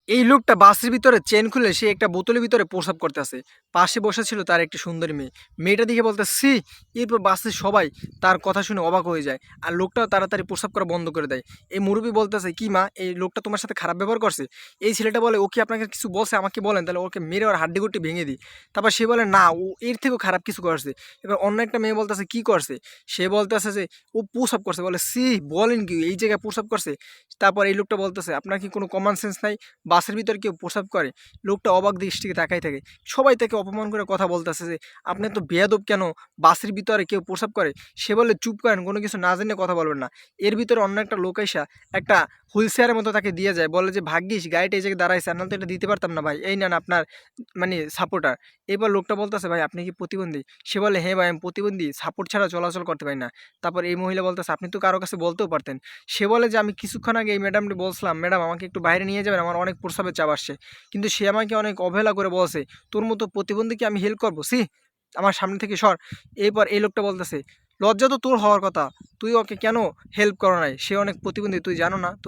এই লোকটা বাসের ভিতরে চেন খুলে সে একটা বোতলের ভিতরে প্রসাব করতেছে। পাশে বসে ছিল তার একটি সুন্দরী মেয়ে। মেয়েটা দেখে বলতে ছি! এরপর বাসের সবাই তার কথা শুনে অবাক হয়ে যায়। আর লোকটাও তাড়াতাড়ি প্রসাব করা বন্ধ করে দেয়। এই মুরুব্বি বলতেছে, "কি মা, এই লোকটা তোমার সাথে খারাপ ব্যবহার করছে?" এই ছেলেটা বলে, "ও কি আপনাকে কিছু বলছে? আমাকে বলেন, তাহলে ওকে মেরে ওর হাড্ডি-গুড্ডি ভেঙে দিই।" তারপর সে বলে, "না, ও এর থেকেও খারাপ কিছু করছে।" এবার অন্য একটা মেয়ে বলতেছে, "কি করছে?" সে বলতেছে যে, "ও প্রসাব করছে।" বলে, "ছি! বলেন কি? এই জায়গায় প্রসাব করছে?" তারপর এই লোকটা বলতেছে, "আপনার কি কোনো কমন সেন্স নাই? বাসের ভিতরে কেউ প্রসাব করে?" লোকটা অবাক দৃষ্টিতে তাকায় থাকে। সবাই তাকে অপমান করে কথা বলতেছে যে, "আপনি এত বেয়াদব কেন? বাসের ভিতরে কেউ প্রসাব করে?" সে বলে, "চুপ করেন, কোনো কিছু না জেনে কথা বলবেন না।" এর ভিতরে অন্য একটা লোক আইসা একটা হুইল চেয়ারের মতো তাকে দিয়ে যায়। বলে যে, "ভাগ্যিস গাড়িটা এই জায়গায় দাঁড়াইছে, আর নাহলে তো এটা দিতে পারতাম না ভাই। এই নেন আপনার মানে সাপোর্টার।" এরপর লোকটা বলতেছে, "ভাই আপনি কি প্রতিবন্ধী?" সে বলে, "হ্যাঁ ভাই, আমি প্রতিবন্ধী। সাপোর্ট ছাড়া চলাচল করতে পারি না।" তারপর এই মহিলা বলতেছে, "আপনি তো কারো কাছে বলতেও পারতেন।" সে বলে যে, "আমি কিছুক্ষণ আগে এই ম্যাডামকে বলছিলাম, ম্যাডাম আমাকে একটু বাইরে নিয়ে যাবেন, আমার অনেক প্রস্রাবের চাপ আসছে। কিন্তু সে আমাকে অনেক অবহেলা করে বলছে, 'তোর মতো প্রতিবন্ধীকে আমি হেল্প করবো? ছিঃ! আমার সামনে থেকে সর।'" এরপর এই লোকটা বলতেছে, "লজ্জা তো তোর হওয়ার কথা। তুই ওকে কেন হেল্প করো নাই? সে অনেক প্রতিবন্ধী, তুই জানো না? তোর